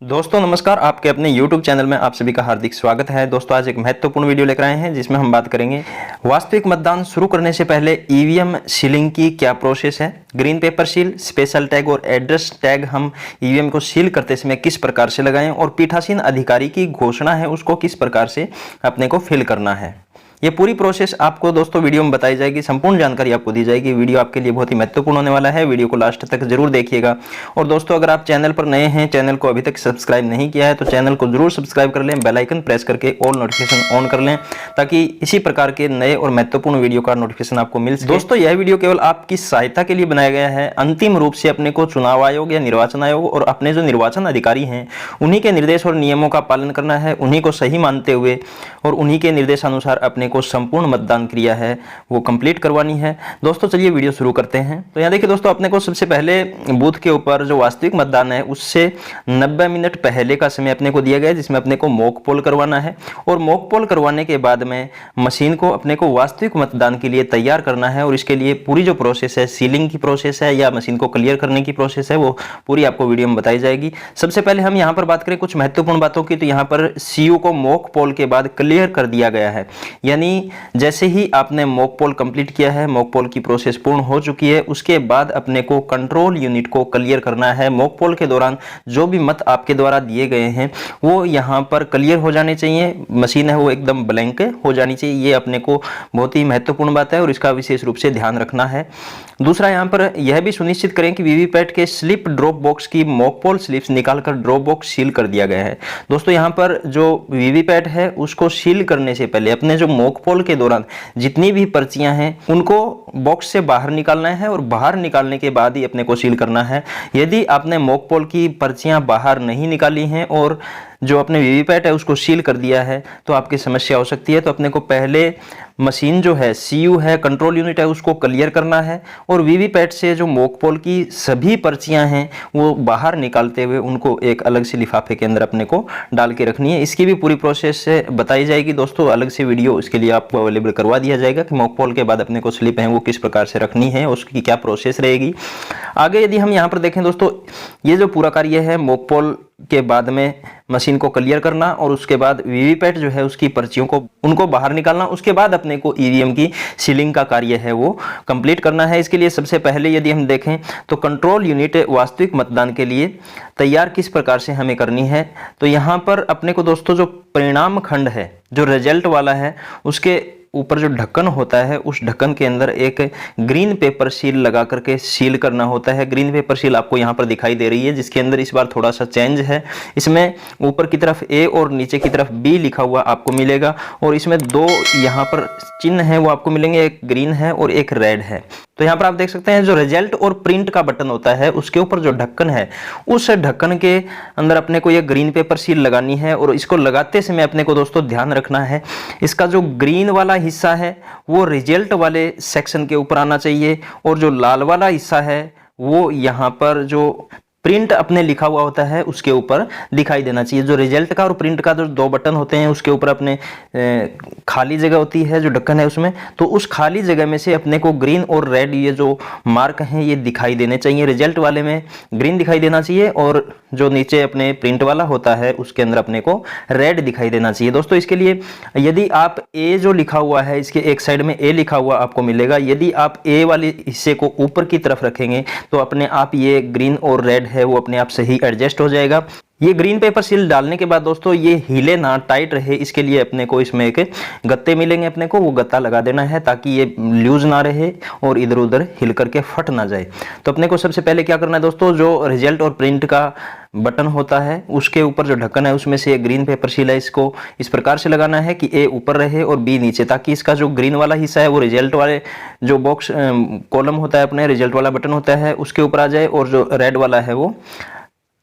दोस्तों नमस्कार, आपके अपने YouTube चैनल में आप सभी का हार्दिक स्वागत है। दोस्तों आज एक महत्वपूर्ण वीडियो लेकर आए हैं जिसमें हम बात करेंगे वास्तविक मतदान शुरू करने से पहले ईवीएम सीलिंग की क्या प्रोसेस है। Green pepper seal, special tag और एड्रेस टैग हम ईवीएम को सील करते समय किस प्रकार से लगाएं और पीठासीन अधिकारी की घोषणा है उसको किस प्रकार से अपने को फिल करना है। ये पूरी प्रोसेस आपको दोस्तों वीडियो में बताई जाएगी, संपूर्ण जानकारी आपको दी जाएगी। वीडियो आपके लिए बहुत ही महत्वपूर्ण होने वाला है, वीडियो को लास्ट तक जरूर देखिएगा। और दोस्तों अगर आप चैनल पर नए हैं, चैनल को अभी तक सब्सक्राइब नहीं किया है तो चैनल को जरूर सब्सक्राइब कर लें, बेल आइकन प्रेस करके ऑल नोटिफिकेशन ऑन कर लें ताकि इसी प्रकार के नए और महत्वपूर्ण वीडियो का नोटिफिकेशन आपको मिल सके। दोस्तों यह वीडियो केवल आपकी सहायता के लिए बनाया गया है। अंतिम रूप से अपने को चुनाव आयोग या निर्वाचन आयोग और अपने जो निर्वाचन अधिकारी हैं उन्हीं के निर्देश और नियमों का पालन करना है, उन्हीं को सही मानते हुए और उन्हीं के निर्देशानुसार अपने को संपूर्ण मतदान क्रिया है वो कंप्लीट करवानी है। दोस्तों चलिए वीडियो शुरू करते हैं। तो यहाँ देखिए दोस्तों, अपने को सबसे पहले बूथ के ऊपर जो वास्तविक मतदान है उससे 90 मिनट पहले का समय अपने को दिया गया है जिसमें अपने को मॉक पोल करवाना है। और मॉक पोल करवाने के बाद में मशीन को अपने को वास्तविक मतदान के लिए तैयार करना है। और इसके लिए पूरी जो प्रोसेस है, सीलिंग की प्रोसेस है या मशीन को क्लियर करने की प्रोसेस है, वो पूरी आपको वीडियो में बताई जाएगी। सबसे पहले हम यहाँ पर बात करें कुछ महत्वपूर्ण बातों की, तो यहाँ पर सीयू को मॉक पोल के बाद क्लियर कर दिया गया है। यानी जैसे ही आपने मॉक पोल कंप्लीट किया है, मॉक पोल की प्रोसेस पूर्ण हो चुकी है, उसके बाद अपने को कंट्रोल यूनिट को क्लियर करना है। मॉक पोल के दौरान जो भी मत आपके द्वारा दिए गए हैं वो यहाँ पर क्लियर हो जाने चाहिए, मशीन है वो एकदम ब्लैंक हो जानी चाहिए। ये अपने को बहुत ही महत्वपूर्ण बात है और इसका विशेष रूप से ध्यान रखना है। दूसरा यहाँ पर यह भी सुनिश्चित करें कि वीवीपैट के स्लिप ड्रॉप बॉक्स की मॉक पोल स्लिप्स निकालकर ड्रॉप बॉक्स सील कर दिया गया है। दोस्तों यहाँ पर जो वीवीपैट है उसको सील करने से पहले अपने जो मॉक पोल के दौरान जितनी भी पर्चियां हैं उनको बॉक्स से बाहर निकालना है और बाहर निकालने के बाद ही अपने को सील करना है। यदि आपने मॉक पोल की पर्चियां बाहर नहीं निकाली हैं और जो अपने वीवीपैट है उसको सील कर दिया है तो आपकी समस्या हो सकती है। तो अपने को पहले मशीन जो है, सीयू है, कंट्रोल यूनिट है, उसको क्लियर करना है और वीवीपैट से जो मॉक पोल की सभी पर्चियां हैं वो बाहर निकालते हुए उनको एक अलग से लिफाफे के अंदर अपने को डाल के रखनी है। इसकी भी पूरी प्रोसेस से बताई जाएगी दोस्तों, अलग से वीडियो इसके लिए आपको अवेलेबल करवा दिया जाएगा कि मॉक पोल के बाद अपने को स्लिप है वो किस प्रकार से रखनी है, उसकी क्या प्रोसेस रहेगी। आगे यदि हम यहाँ पर देखें दोस्तों, ये जो पूरा कार्य है मॉक पोल के बाद में मशीन को क्लियर करना और उसके बाद वीवीपैट जो है उसकी पर्चियों को उनको बाहर निकालना, उसके बाद अपने को ईवीएम की सीलिंग का कार्य है वो कंप्लीट करना है। इसके लिए सबसे पहले यदि हम देखें तो कंट्रोल यूनिट वास्तविक मतदान के लिए तैयार किस प्रकार से हमें करनी है। तो यहाँ पर अपने को दोस्तों जो परिणाम खंड है, जो रिजल्ट वाला है, उसके ऊपर जो ढक्कन होता है उस ढक्कन के अंदर एक ग्रीन पेपर सील लगा करके सील करना होता है। ग्रीन पेपर सील आपको यहाँ पर दिखाई दे रही है जिसके अंदर इस बार थोड़ा सा चेंज है। इसमें ऊपर की तरफ ए और नीचे की तरफ बी लिखा हुआ आपको मिलेगा और इसमें दो यहाँ पर चिन्ह है वो आपको मिलेंगे, एक ग्रीन है और एक रेड है। तो यहाँ पर आप देख सकते हैं जो रिजल्ट और प्रिंट का बटन होता है उसके ऊपर जो ढक्कन है उस ढक्कन के अंदर अपने को ये ग्रीन पेपर सील लगानी है। और इसको लगाते समय अपने को दोस्तों ध्यान रखना है इसका जो ग्रीन वाला हिस्सा है वो रिजल्ट वाले सेक्शन के ऊपर आना चाहिए और जो लाल वाला हिस्सा है वो यहाँ पर जो प्रिंट अपने लिखा हुआ होता है उसके ऊपर दिखाई देना चाहिए। जो रिजल्ट का और प्रिंट का जो दो बटन होते हैं उसके ऊपर अपने खाली जगह होती है जो ढक्कन है उसमें, तो उस खाली जगह में से अपने को ग्रीन और रेड ये जो मार्क हैं ये दिखाई देने चाहिए। रिजल्ट वाले में ग्रीन दिखाई देना चाहिए और जो नीचे अपने प्रिंट वाला होता है उसके अंदर अपने को रेड दिखाई देना चाहिए। दोस्तों इसके लिए यदि आप ए जो लिखा हुआ है इसके एक साइड में ए लिखा हुआ आपको मिलेगा, यदि आप ए वाले हिस्से को ऊपर की तरफ रखेंगे तो अपने आप ये ग्रीन और रेड है वो अपने आप से ही एडजस्ट हो जाएगा। ये ग्रीन पेपर सील डालने के बाद दोस्तों ये हिले ना, टाइट रहे, इसके लिए अपने को इसमें एक गत्ते मिलेंगे, अपने को वो गत्ता लगा देना है ताकि ये लूज ना रहे और इधर उधर हिल करके फट ना जाए। तो अपने को सबसे पहले क्या करना है दोस्तों, जो रिजल्ट और प्रिंट का बटन होता है उसके ऊपर जो ढक्कन है उसमें से ग्रीन पेपर सील है इसको इस प्रकार से लगाना है कि ए ऊपर रहे और बी नीचे, ताकि इसका जो ग्रीन वाला हिस्सा है वो रिजल्ट वाले जो बॉक्स कॉलम होता है अपने रिजल्ट वाला बटन होता है उसके ऊपर आ जाए और जो रेड वाला है वो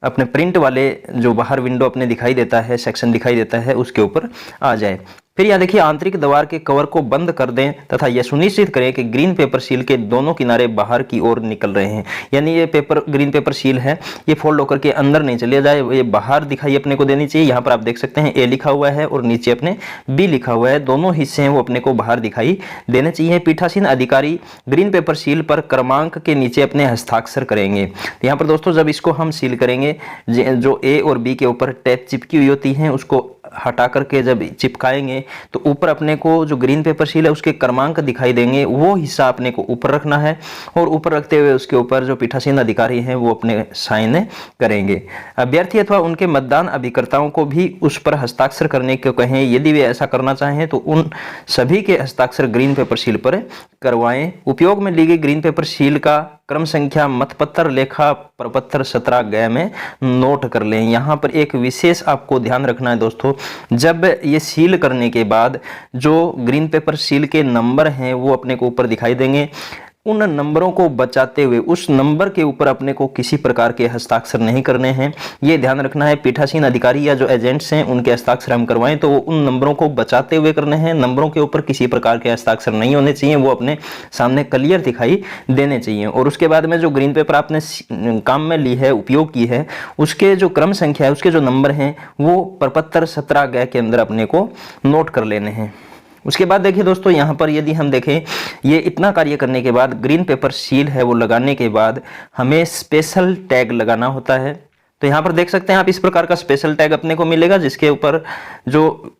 अपने प्रिंट वाले जो बाहर विंडो अपने दिखाई देता है, सेक्शन दिखाई देता है, उसके ऊपर आ जाए। फिर यहाँ देखिए आंतरिक द्वार के कवर को बंद कर दें तथा यह सुनिश्चित करें कि ग्रीन पेपर सील के दोनों किनारे बाहर की ओर निकल रहे हैं। यानी ये पेपर ग्रीन पेपर सील है, ये फोल्ड होकर के अंदर नहीं चले जाए, ये बाहर दिखाई अपने को देनी चाहिए। यहाँ पर आप देख सकते हैं ए लिखा हुआ है और नीचे अपने बी लिखा हुआ है, दोनों हिस्से हैं वो अपने को बाहर दिखाई देने चाहिए। पीठासीन अधिकारी ग्रीन पेपर सील पर क्रमांक के नीचे अपने हस्ताक्षर करेंगे। तो यहाँ पर दोस्तों जब इसको हम सील करेंगे, जो ए और बी के ऊपर टेप चिपकी हुई होती है उसको हटा करके जब चिपकाएंगे तो ऊपर अपने को जो ग्रीन पेपर सील है उसके क्रमांक दिखाई देंगे, वो हिस्सा अपने को ऊपर रखना है और ऊपर रखते हुए उसके ऊपर जो पीठासीन अधिकारी हैं वो अपने साइन करेंगे। अभ्यर्थी अथवा उनके मतदान अभिकर्ताओं को भी उस पर हस्ताक्षर करने को कहें। यदि वे ऐसा करना चाहें तो उन सभी के हस्ताक्षर ग्रीन पेपर सील पर करवाएं। उपयोग में ली गई ग्रीन पेपर सील का क्रम संख्या मतपत्र लेखा प्रपत्र 17 ग में नोट कर लें। यहाँ पर एक विशेष आपको ध्यान रखना है दोस्तों, जब ये सील करने के बाद जो ग्रीन पेपर सील के नंबर हैं वो अपने को ऊपर दिखाई देंगे, उन नंबरों को बचाते हुए उस नंबर के ऊपर अपने को किसी प्रकार के हस्ताक्षर नहीं करने हैं, ये ध्यान रखना है। पीठासीन अधिकारी या जो एजेंट्स हैं उनके हस्ताक्षर हम करवाएं तो वो उन नंबरों को बचाते हुए करने हैं, नंबरों के ऊपर किसी प्रकार के हस्ताक्षर नहीं होने चाहिए, वो अपने सामने क्लियर दिखाई देने चाहिए। और उसके बाद में जो ग्रीन पेपर आपने काम में ली है, उपयोग की है, उसके जो क्रम संख्या है, उसके जो नंबर हैं वो प्रपत्र 17 ग के अंदर अपने को नोट कर लेने हैं। उसके बाद देखिए दोस्तों यहाँ पर यदि हम देखें, ये इतना कार्य करने के बाद ग्रीन पेपर सील है वो लगाने के बाद हमें स्पेशल टैग लगाना होता है। तो यहाँ पर देख सकते हैं आप इस प्रकार का स्पेशल टैग अपने को मिलेगा जिसके ऊपर जो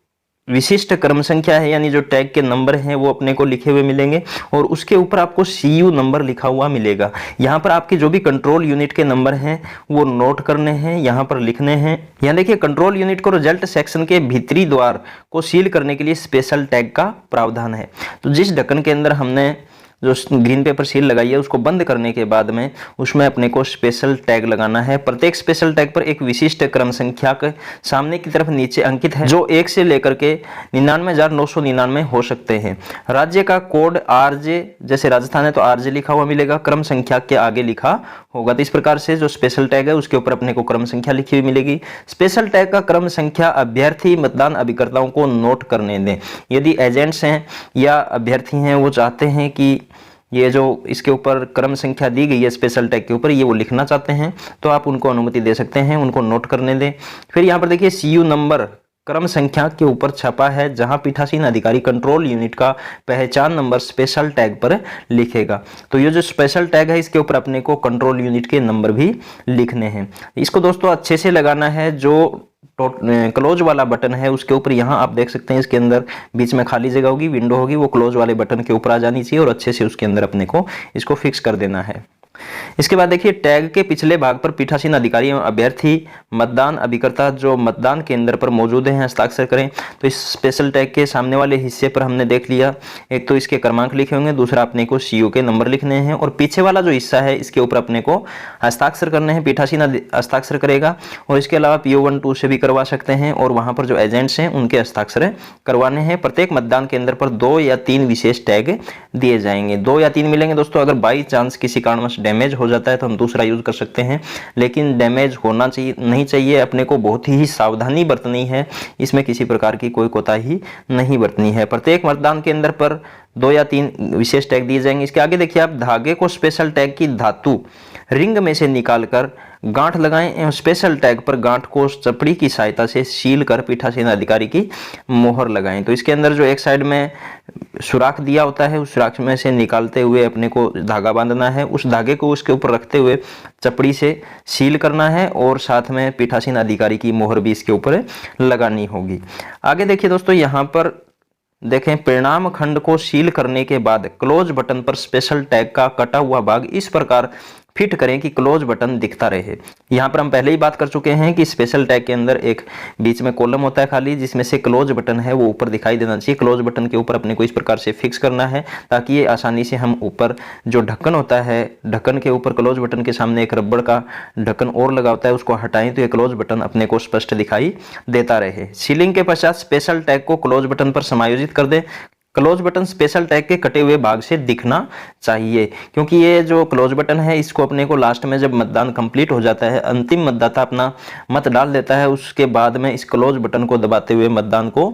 विशिष्ट क्रम संख्या है यानी जो टैग के नंबर हैं वो अपने को लिखे हुए मिलेंगे और उसके ऊपर आपको CU नंबर लिखा हुआ मिलेगा। यहाँ पर आपके जो भी कंट्रोल यूनिट के नंबर हैं वो नोट करने हैं, यहाँ पर लिखने हैं। यहाँ देखिए कंट्रोल यूनिट को रिजल्ट सेक्शन के भीतरी द्वार को सील करने के लिए स्पेशल टैग का प्रावधान है। तो जिस ढक्कन के अंदर हमने जो ग्रीन पेपर सील लगाई है उसको बंद करने के बाद में उसमें अपने को स्पेशल टैग लगाना है। प्रत्येक स्पेशल टैग पर एक विशिष्ट क्रम संख्या के सामने की तरफ नीचे अंकित है जो 1 से लेकर के 99,999 हो सकते हैं। राज्य का कोड RJ, जैसे राजस्थान है तो RJ लिखा हुआ मिलेगा, क्रम संख्या के आगे लिखा होगा। तो इस प्रकार से जो स्पेशल टैग है उसके ऊपर अपने को क्रम संख्या लिखी हुई मिलेगी। स्पेशल टैग का क्रम संख्या अभ्यर्थी मतदान अभिकर्ताओं को नोट करने दें। यदि एजेंट्स हैं या अभ्यर्थी हैं वो चाहते हैं कि ये जो इसके ऊपर क्रम संख्या दी गई है स्पेशल टैग के ऊपर ये वो लिखना चाहते हैं तो आप उनको अनुमति दे सकते हैं, उनको नोट करने दें। फिर यहाँ पर देखिए CU नंबर क्रम संख्या के ऊपर छपा है जहां पीठासीन अधिकारी कंट्रोल यूनिट का पहचान नंबर स्पेशल टैग पर लिखेगा। तो ये जो स्पेशल टैग है इसके ऊपर अपने को कंट्रोल यूनिट के नंबर भी लिखने हैं। इसको दोस्तों अच्छे से लगाना है। जो क्लोज वाला बटन है उसके ऊपर यहाँ आप देख सकते हैं इसके अंदर बीच में खाली जगह होगी, विंडो होगी, वो क्लोज वाले बटन के ऊपर आ जानी चाहिए और अच्छे से उसके अंदर अपने को इसको फिक्स कर देना है। इसके बाद देखिए टैग के पिछले भाग पर पीठासीन अधिकारी एवं अभ्यर्थी मतदान अभिकर्ता जो मतदान केंद्र पर मौजूद हैं हस्ताक्षर करें। तो इस स्पेशल टैग के सामने वाले हिस्से पर हमने देख लिया, एक तो इसके क्रमांक लिखे होंगे, दूसरा अपने को CU के नंबर लिखने हैं और पीछे वाला जो हिस्सा है इसके ऊपर अपने को हस्ताक्षर करने हैं, पीठासीन हस्ताक्षर करेगा। और इसके अलावा PO 1 2 से भी करवा सकते हैं और वहां पर जो एजेंट्स हैं उनके हस्ताक्षर करवाने हैं। प्रत्येक मतदान केंद्र पर 2 या 3 विशेष टैग दिए जाएंगे, 2 या 3 मिलेंगे दोस्तों। अगर बाई चांस किसी कारणवश डैमेज हो जाता है तो हम दूसरा यूज कर सकते हैं, लेकिन डैमेज होना चाहिए नहीं चाहिए। अपने को बहुत ही सावधानी बरतनी है, इसमें किसी प्रकार की कोई कोताही नहीं बरतनी है। प्रत्येक मतदान केंद्र पर 2 या 3 विशेष टैग दिए जाएंगे। इसके आगे देखिए आप धागे को स्पेशल टैग की धातु रिंग में से निकालकर गांठ लगाएं एवं स्पेशल टैग पर गांठ को चपड़ी की सहायता से सील कर पीठासीन अधिकारी की मोहर लगाएं। तो इसके अंदर जो एक साइड में सुराख दिया होता है उस सुराख में से निकालते हुए अपने को धागा बांधना है, उस धागे को उसके ऊपर रखते हुए चपड़ी से सील करना है और साथ में पीठासीन अधिकारी की मोहर भी इसके ऊपर लगानी होगी। आगे देखिए दोस्तों यहाँ पर देखें परिणाम खंड को सील करने के बाद क्लोज बटन पर स्पेशल टैग का कटा हुआ भाग इस प्रकार फिट करें कि क्लोज बटन दिखता रहे। यहाँ पर हम पहले ही बात कर चुके हैं कि स्पेशल टैग के अंदर एक बीच में कॉलम होता है खाली जिसमें से क्लोज बटन है वो ऊपर दिखाई देना चाहिए। क्लोज बटन के ऊपर अपने को इस प्रकार से फिक्स करना है ताकि ये आसानी से हम ऊपर जो ढक्कन होता है, ढक्कन के ऊपर क्लोज बटन के सामने एक रबड़ का ढक्कन और लगा होता है, उसको हटाएं तो ये क्लोज बटन अपने को स्पष्ट दिखाई देता रहे। सीलिंग के पश्चात स्पेशल टैग को क्लोज बटन पर समायोजित कर दें। क्लोज बटन स्पेशल टैग के कटे हुए भाग से दिखना चाहिए, क्योंकि ये जो क्लोज बटन है इसको अपने को लास्ट में जब मतदान कंप्लीट हो जाता है, अंतिम मतदाता अपना मत डाल देता है, उसके बाद में इस क्लोज बटन को दबाते हुए मतदान को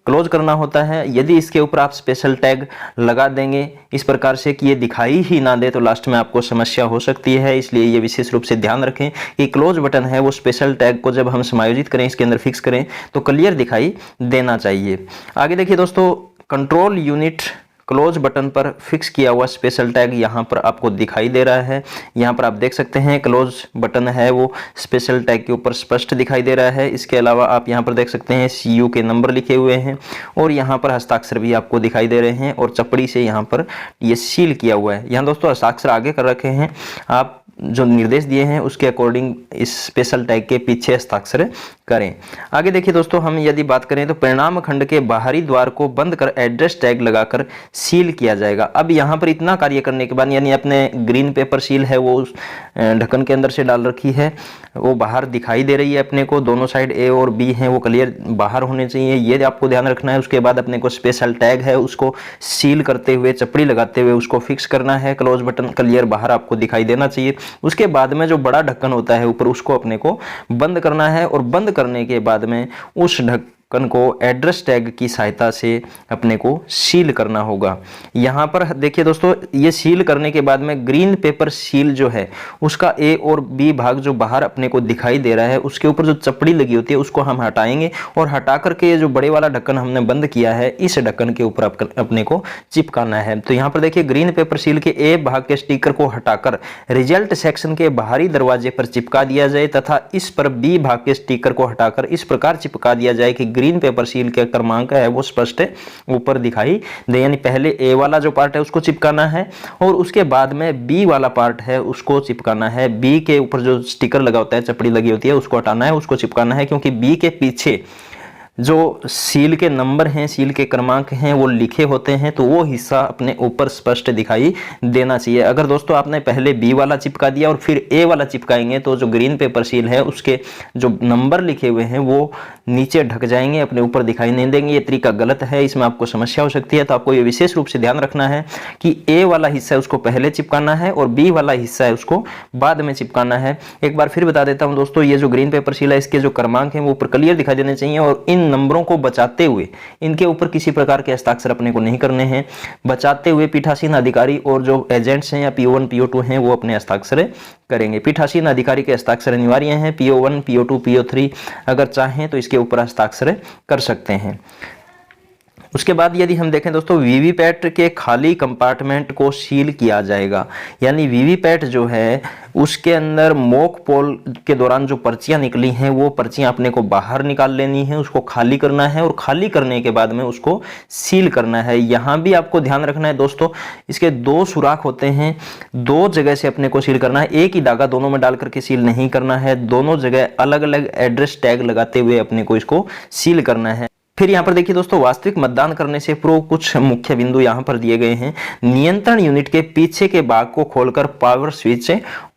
क्लोज करना होता है। यदि इसके ऊपर आप स्पेशल टैग लगा देंगे इस प्रकार से कि ये दिखाई ही ना दे तो लास्ट में आपको समस्या हो सकती है। इसलिए ये विशेष रूप से ध्यान रखें कि क्लोज बटन है वो स्पेशल टैग को जब हम समायोजित करें, इसके अंदर फिक्स करें तो क्लियर दिखाई देना चाहिए। आगे देखिए दोस्तों, कंट्रोल यूनिट क्लोज बटन पर फिक्स किया हुआ स्पेशल टैग यहाँ पर आपको दिखाई दे रहा है। यहाँ पर आप देख सकते हैं क्लोज बटन है वो स्पेशल टैग के ऊपर स्पष्ट दिखाई दे रहा है। इसके अलावा आप यहाँ पर देख सकते हैं CU के नंबर लिखे हुए हैं और यहाँ पर हस्ताक्षर भी आपको दिखाई दे रहे हैं और चपड़ी से यहाँ पर ये सील किया हुआ है। यहाँ दोस्तों हस्ताक्षर आगे कर रखे हैं, आप जो निर्देश दिए हैं उसके अकॉर्डिंग इस स्पेशल टैग के पीछे हस्ताक्षर करें। आगे देखिए दोस्तों, हम यदि बात करें तो परिणाम खंड के बाहरी द्वार को बंद कर एड्रेस टैग लगाकर सील किया जाएगा। अब यहाँ पर इतना कार्य करने के बाद, यानी अपने ग्रीन पेपर सील है वो उस ढक्कन के अंदर से डाल रखी है, वो बाहर दिखाई दे रही है अपने को, दोनों साइड A और B हैं वो क्लियर बाहर होने चाहिए, ये आपको ध्यान रखना है। उसके बाद अपने को स्पेशल टैग है उसको सील करते हुए, चपड़ी लगाते हुए उसको फिक्स करना है। क्लोज बटन क्लियर बाहर आपको दिखाई देना चाहिए। उसके बाद में जो बड़ा ढक्कन होता है ऊपर, उसको अपने को बंद करना है और बंद करने के बाद में उस ढक्कन को एड्रेस टैग की सहायता से अपने को सील करना होगा। यहाँ पर देखिए दोस्तों, ये सील करने के बाद में ग्रीन पेपर सील जो है उसका A और B भाग जो बाहर अपने को दिखाई दे रहा है, उसके ऊपर जो चपड़ी लगी होती है उसको हम हटाएंगे और हटा करके जो बड़े वाला ढक्कन हमने बंद किया है इस ढक्कन के ऊपर अपने को चिपकाना है। तो यहाँ पर देखिए ग्रीन पेपर सील के A भाग के स्टिकर को हटाकर रिजल्ट सेक्शन के बाहरी दरवाजे पर चिपका दिया जाए तथा इस पर B भाग के स्टिकर को हटाकर इस प्रकार चिपका दिया जाए कि ग्रीन पेपर सील के क्रमांक है वो स्पष्ट ऊपर दिखाई दे। यानी पहले A वाला जो पार्ट है उसको चिपकाना है और उसके बाद में B वाला पार्ट है उसको चिपकाना है। B के ऊपर जो स्टिकर लगा होता है, चपड़ी लगी होती है, उसको हटाना है, उसको चिपकाना है, क्योंकि B के पीछे जो सील के नंबर हैं, सील के क्रमांक हैं वो लिखे होते हैं, तो वो हिस्सा अपने ऊपर स्पष्ट दिखाई देना चाहिए। अगर दोस्तों आपने पहले B वाला चिपका दिया और फिर A वाला चिपकाएंगे तो जो ग्रीन पेपर सील है उसके जो नंबर लिखे हुए हैं वो नीचे ढक जाएंगे, अपने ऊपर दिखाई नहीं देंगे। ये तरीका गलत है, इसमें आपको समस्या हो सकती है। तो आपको ये विशेष रूप से ध्यान रखना है कि A वाला हिस्सा है उसको पहले चिपकाना है और B वाला हिस्सा है उसको बाद में चिपकाना है। एक बार फिर बता देता हूं दोस्तों, ये जो ग्रीन पेपर सील है इसके जो क्रमांक हैं वो ऊपर क्लियर दिखाई देने चाहिए और इन नंबरों को बचाते हुए इनके ऊपर किसी प्रकार के हस्ताक्षर अपने को नहीं करने हैं। बचाते हुए पीठासीन अधिकारी और जो एजेंट्स हैं या PO1 PO2 हैं वो अपने हस्ताक्षर करेंगे। पीठासीन अधिकारी के हस्ताक्षर अनिवार्य हैं। PO1 PO2 PO3 अगर चाहें तो इसके ऊपर हस्ताक्षर कर सकते हैं। उसके बाद यदि हम देखें दोस्तों, वीवीपैट के खाली कंपार्टमेंट को सील किया जाएगा। यानी वीवीपैट जो है उसके अंदर मॉक पोल के दौरान जो पर्चियां निकली हैं वो पर्चियां अपने को बाहर निकाल लेनी है, उसको खाली करना है और खाली करने के बाद में उसको सील करना है। यहाँ भी आपको ध्यान रखना है दोस्तों, इसके 2 सुराख होते हैं, 2 जगह से अपने को सील करना है। एक ही धागा दोनों में डाल करके सील नहीं करना है, दोनों जगह अलग अलग एड्रेस टैग लगाते हुए अपने को इसको सील करना है। फिर यहाँ पर देखिए दोस्तों, वास्तविक मतदान करने से पूर्व कुछ मुख्य बिंदु यहाँ पर दिए गए हैं। नियंत्रण यूनिट के पीछे के भाग को खोलकर पावर स्विच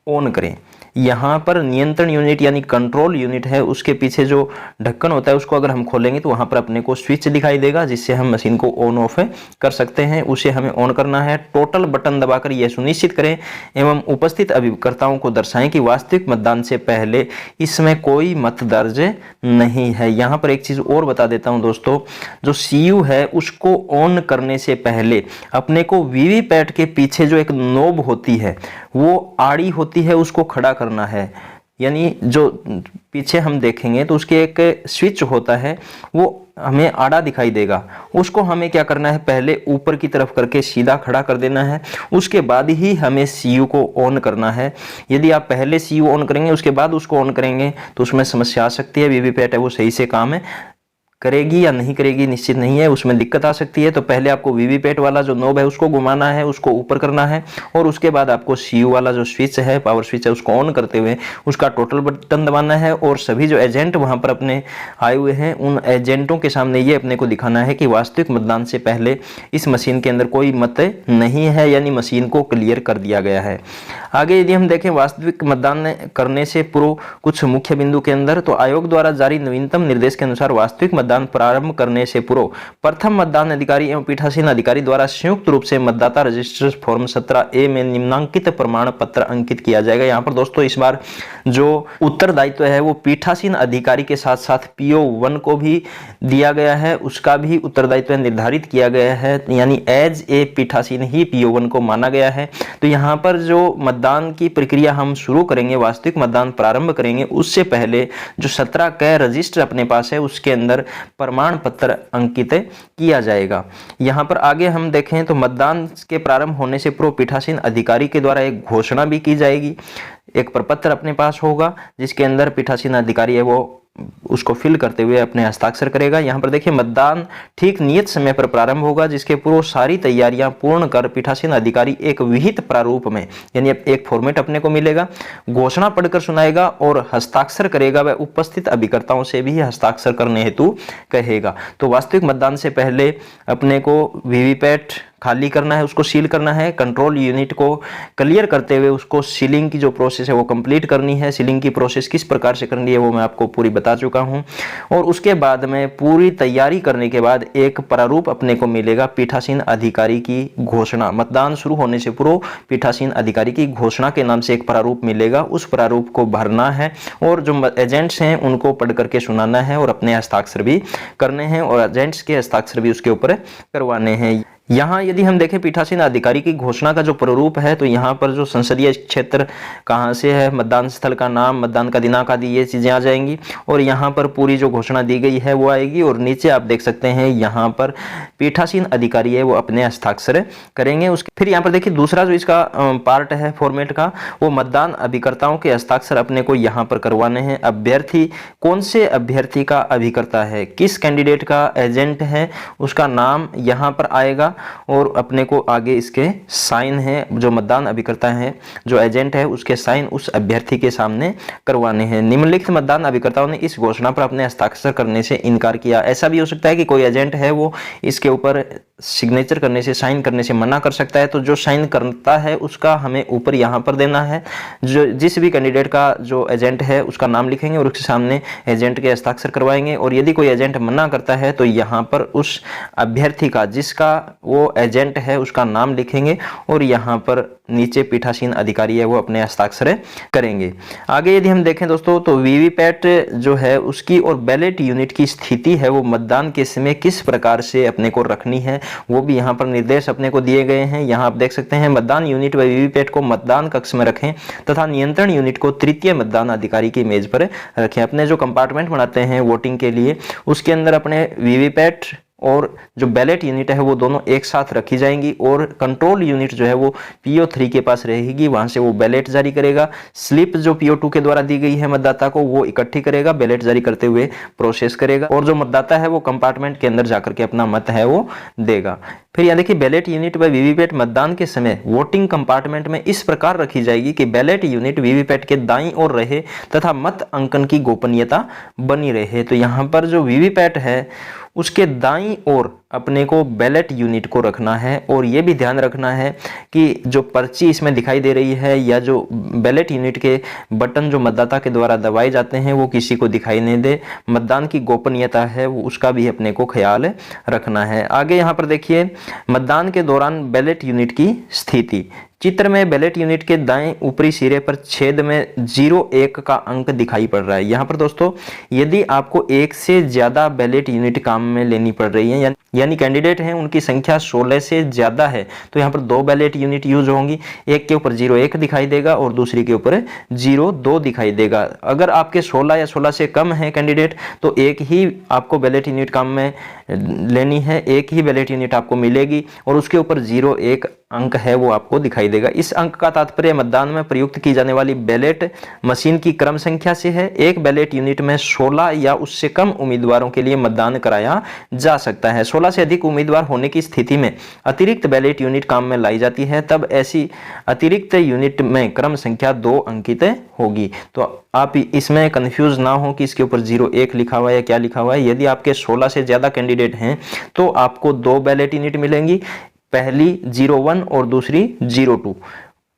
ऑन करें। यहाँ पर नियंत्रण यूनिट यानी कंट्रोल यूनिट है, उसके पीछे जो ढक्कन होता है उसको अगर हम खोलेंगे तो वहाँ पर अपने को स्विच दिखाई देगा जिससे हम मशीन को ऑन ऑफ कर सकते हैं। उसे हमें ऑन करना है। टोटल बटन दबाकर यह सुनिश्चित करें एवं उपस्थित अभिकर्ताओं को दर्शाएं कि वास्तविक मतदान से पहले इसमें कोई मत दर्ज नहीं है। यहाँ पर एक चीज़ और बता देता हूँ दोस्तों, जो CU है उसको ऑन करने से पहले अपने को वीवीपैट के पीछे जो एक नोब होती है वो आड़ी होती है, उसको खड़ा करना है। यानी जो पीछे हम देखेंगे तो उसके एक स्विच होता है वो हमें आड़ा दिखाई देगा, उसको हमें क्या करना है, पहले ऊपर की तरफ करके सीधा खड़ा कर देना है। उसके बाद ही हमें CU को ऑन करना है। यदि आप पहले CU ऑन करेंगे उसके बाद उसको ऑन करेंगे तो उसमें समस्या आ सकती है। वीवीपैट है वो सही से काम करेगी या नहीं करेगी निश्चित नहीं है, उसमें दिक्कत आ सकती है। तो पहले आपको वीवीपैट वाला जो नोब है उसको घुमाना है, उसको ऊपर करना है और उसके बाद आपको CU वाला जो स्विच है, पावर स्विच है, उसको ऑन करते हुए उसका टोटल बटन दबाना है और सभी जो एजेंट वहां पर अपने आए हुए हैं उन एजेंटों के सामने ये अपने को दिखाना है कि वास्तविक मतदान से पहले इस मशीन के अंदर कोई मत नहीं है, यानी मशीन को क्लियर कर दिया गया है। आगे यदि हम देखें वास्तविक मतदान करने से पूर्व कुछ मुख्य बिंदु के अंदर, तो आयोग द्वारा जारी नवीनतम निर्देश के अनुसार वास्तविक मतदान प्रारंभ करने से पूर्व प्रथम मतदान अधिकारी एवं पीठासीन अधिकारी द्वारा संयुक्त रूप से मतदाता रजिस्टर फॉर्म 17A में निम्नांकित प्रमाण पत्र अंकित किया जाएगा। यहाँ पर दोस्तों इस बार जो उत्तरदायित्व है वो पीठासीन अधिकारी के साथ साथ PO1 को भी दिया गया है, उसका भी उत्तरदायित्व निर्धारित किया गया है, यानी एज ए पीठासीन ही PO1 को माना गया है। तो यहाँ पर जो मतदान की प्रक्रिया हम शुरू करेंगे, वास्तविक मतदान प्रारंभ करेंगे, उससे पहले जो 17 क रजिस्टर अपने पास है उसके अंदर प्रमाण पत्र अंकित किया जाएगा। यहाँ पर आगे हम देखें तो मतदान के प्रारंभ होने से पूर्व पीठासीन अधिकारी के द्वारा एक घोषणा भी की जाएगी। एक प्रपत्र अपने पास होगा जिसके अंदर पीठासीन अधिकारी है वो उसको फिल करते हुए अपने हस्ताक्षर करेगा। यहाँ पर देखिए मतदान ठीक नियत समय पर प्रारंभ होगा, जिसके पूर्व सारी तैयारियां पूर्ण कर पीठासीन अधिकारी एक विहित प्रारूप में, यानी एक फॉर्मेट अपने को मिलेगा, घोषणा पढ़कर सुनाएगा और हस्ताक्षर करेगा। वह उपस्थित अभिकर्ताओं से भी हस्ताक्षर करने हेतु कहेगा। तो वास्तविक मतदान से पहले अपने को वीवीपैट खाली करना है, उसको सील करना है, कंट्रोल यूनिट को क्लियर करते हुए उसको सीलिंग की जो प्रोसेस है वो कंप्लीट करनी है। सीलिंग की प्रोसेस किस प्रकार से करनी है वो मैं आपको पूरी बता चुका हूं। और उसके बाद में पूरी तैयारी करने के बाद एक प्रारूप अपने को मिलेगा, पीठासीन अधिकारी की घोषणा। मतदान शुरू होने से पूर्व पीठासीन अधिकारी की घोषणा के नाम से एक प्रारूप मिलेगा, उस प्रारूप को भरना है और जो एजेंट्स हैं उनको पढ़ करके सुनाना है और अपने हस्ताक्षर भी करने हैं और एजेंट्स के हस्ताक्षर भी उसके ऊपर करवाने हैं। यहाँ यदि हम देखें पीठासीन अधिकारी की घोषणा का जो प्रारूप है तो यहाँ पर जो संसदीय क्षेत्र कहाँ से है, मतदान स्थल का नाम, मतदान का दिनांक आदि ये चीजें आ जाएंगी और यहाँ पर पूरी जो घोषणा दी गई है वो आएगी। और नीचे आप देख सकते हैं यहाँ पर पीठासीन अधिकारी है वो अपने हस्ताक्षर करेंगे। उसके फिर यहाँ पर देखिए दूसरा जो इसका पार्ट है फॉर्मेट का, वो मतदान अभिकर्ताओं के हस्ताक्षर अपने को यहाँ पर करवाने हैं। अभ्यर्थी कौन से अभ्यर्थी का अभिकर्ता है, किस कैंडिडेट का एजेंट है, उसका नाम यहाँ पर आएगा और अपने को आगे इसके साइन है, जो मतदान अभिकर्ता है जो एजेंट है उसके साइन उस अभ्यर्थी के सामने करवाने हैं। निम्नलिखित मतदान अभिकर्ताओं ने इस घोषणा पर अपने हस्ताक्षर करने से इनकार किया। ऐसा भी हो सकता है कि कोई एजेंट है वो इसके ऊपर सिग्नेचर करने से, साइन करने से मना कर सकता है, तो जो साइन करता है उसका हमें ऊपर यहाँ पर देना है। जो जिस भी कैंडिडेट का जो एजेंट है उसका नाम लिखेंगे और उसके सामने एजेंट के हस्ताक्षर करवाएंगे। और यदि कोई एजेंट मना करता है तो यहाँ पर उस अभ्यर्थी का जिसका वो एजेंट है उसका नाम लिखेंगे और यहाँ पर नीचे पीठासीन अधिकारी है वो अपने हस्ताक्षर करेंगे। आगे यदि हम देखें दोस्तों तो वीवीपैट जो है उसकी और बैलेट यूनिट की स्थिति है वो मतदान के समय किस प्रकार से अपने को रखनी है वो भी यहाँ पर निर्देश अपने को दिए गए हैं। यहाँ आप देख सकते हैं मतदान यूनिट व वीवीपैट को मतदान कक्ष में रखें तथा नियंत्रण यूनिट को तृतीय मतदान अधिकारी की मेज पर रखें। अपने जो कंपार्टमेंट बनाते हैं वोटिंग के लिए उसके अंदर अपने वीवीपैट और जो बैलेट यूनिट है वो दोनों एक साथ रखी जाएंगी और कंट्रोल यूनिट जो है वो PO3 के पास रहेगी, वहां से वो बैलेट जारी करेगा। स्लिप जो PO2 के द्वारा दी गई है मतदाता को वो इकट्ठी करेगा, बैलेट जारी करते हुए प्रोसेस करेगा और जो मतदाता है वो कंपार्टमेंट के अंदर जाकर के अपना मत है वो देगा। फिर यहाँ देखिए बैलेट यूनिट व वीवीपैट मतदान के समय वोटिंग कंपार्टमेंट में इस प्रकार रखी जाएगी कि बैलेट यूनिट वीवीपैट के दाईं ओर रहे तथा मत अंकन की गोपनीयता बनी रहे। तो यहाँ पर जो वीवीपैट है उसके दाईं ओर अपने को बैलेट यूनिट को रखना है और ये भी ध्यान रखना है कि जो पर्ची इसमें दिखाई दे रही है या जो बैलेट यूनिट के बटन जो मतदाता के द्वारा दबाए जाते हैं वो किसी को दिखाई नहीं दे। मतदान की गोपनीयता है वो उसका भी अपने को ख्याल रखना है। आगे यहाँ पर देखिए मतदान के दौरान बैलेट यूनिट की स्थिति। चित्र में बैलेट यूनिट के दाएं ऊपरी सिरे पर छेद में 01 का अंक दिखाई पड़ रहा है। यहाँ पर दोस्तों यदि आपको एक से ज्यादा बैलेट यूनिट काम में लेनी पड़ रही है यानी कैंडिडेट हैं उनकी संख्या 16 से ज्यादा है तो यहाँ पर 2 बैलेट यूनिट यूज होंगी। एक के ऊपर 01 दिखाई देगा और दूसरी के ऊपर 02 दिखाई देगा। अगर आपके 16 या 16 से कम है कैंडिडेट तो एक ही आपको बैलेट यूनिट काम में लेनी है, एक ही बैलेट यूनिट आपको मिलेगी और उसके ऊपर 01 अंक है वो आपको दिखाई देगा। इस अंक का तात्पर्य मतदान में प्रयुक्त की जाने वाली बैलेट मशीन की क्रम संख्या से है। एक बैलेट यूनिट में 16 या उससे कम उम्मीदवारों के लिए मतदान कराया जा सकता है। 16 से अधिक उम्मीदवार होने की स्थिति में अतिरिक्त बैलेट यूनिट काम में लाई जाती है, तब ऐसी अतिरिक्त यूनिट में क्रम संख्या 2 अंकित होगी। तो आप इसमें कंफ्यूज ना हो कि इसके ऊपर 01 लिखा हुआ है या क्या लिखा हुआ है। यदि आपके 16 से ज्यादा कैंडिडेट हैं तो आपको 2 बैलेट यूनिट मिलेंगी, पहली 01 और दूसरी 02।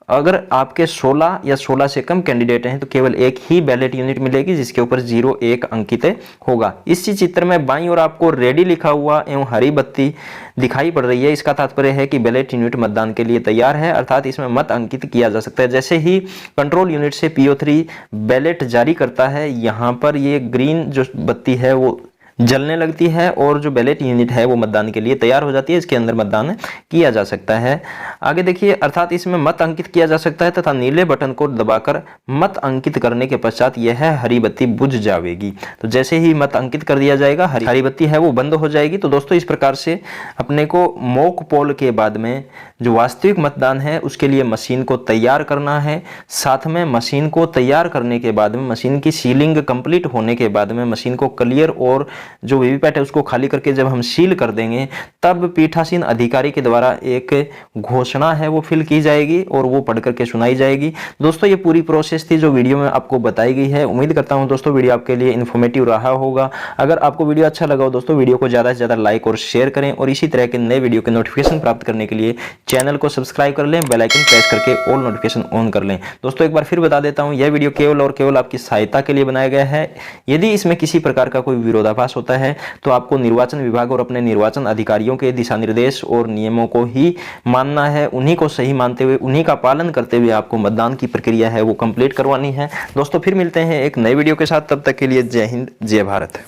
अगर आपके 16 या 16 से कम कैंडिडेट हैं तो केवल एक ही बैलेट यूनिट मिलेगी जिसके ऊपर 01 अंकित होगा। इसी चित्र में बाईं ओर आपको रेडी लिखा हुआ एवं हरी बत्ती दिखाई पड़ रही है। इसका तात्पर्य है कि बैलेट यूनिट मतदान के लिए तैयार है, अर्थात इसमें मत अंकित किया जा सकता है। जैसे ही कंट्रोल यूनिट से PO3 बैलेट जारी करता है, यहाँ पर ये ग्रीन जो बत्ती है वो जलने लगती है और जो बैलेट यूनिट है वो मतदान के लिए तैयार हो जाती है। इसके अंदर मतदान किया जा सकता है। आगे देखिए, अर्थात इसमें मत अंकित किया जा सकता है तथा नीले बटन को दबाकर मत अंकित करने के पश्चात यह हरी बत्ती बुझ जाएगी। तो जैसे ही मत अंकित कर दिया जाएगा, हरी बत्ती है वो बंद हो जाएगी। तो दोस्तों, इस प्रकार से अपने को मॉक पोल के बाद में जो वास्तविक मतदान है उसके लिए मशीन को तैयार करना है। साथ में मशीन को तैयार करने के बाद में, मशीन की सीलिंग कंप्लीट होने के बाद में मशीन को क्लियर और जो वीवीपैट है उसको खाली करके जब हम सील कर देंगे, तब पीठासीन अधिकारी के द्वारा एक घोषणा है वो फिल की जाएगी और वो पढ़ करके सुनाई जाएगी। दोस्तों, ये पूरी प्रोसेस थी जो वीडियो में आपको बताई गई है। उम्मीद करता हूं दोस्तों वीडियो आपके लिए इन्फॉर्मेटिव रहा होगा। अगर आपको वीडियो अच्छा लगा हो दोस्तों, वीडियो को ज़्यादा से ज़्यादा लाइक और शेयर करें और इसी तरह के नए वीडियो के नोटिफिकेशन प्राप्त करने के लिए चैनल को सब्सक्राइब कर लें, बेल आइकन प्रेस करके ऑल नोटिफिकेशन ऑन कर लें। दोस्तों, एक बार फिर बता देता हूं, यह वीडियो केवल और केवल आपकी सहायता के लिए बनाया गया है। यदि इसमें किसी प्रकार का कोई विरोधाभास होता है तो आपको निर्वाचन विभाग और अपने निर्वाचन अधिकारियों के दिशा निर्देश और नियमों को ही मानना है। उन्हीं को सही मानते हुए, उन्हीं का पालन करते हुए आपको मतदान की प्रक्रिया है वो कंप्लीट करवानी है। दोस्तों, फिर मिलते हैं एक नए वीडियो के साथ। तब तक के लिए जय हिंद, जय भारत।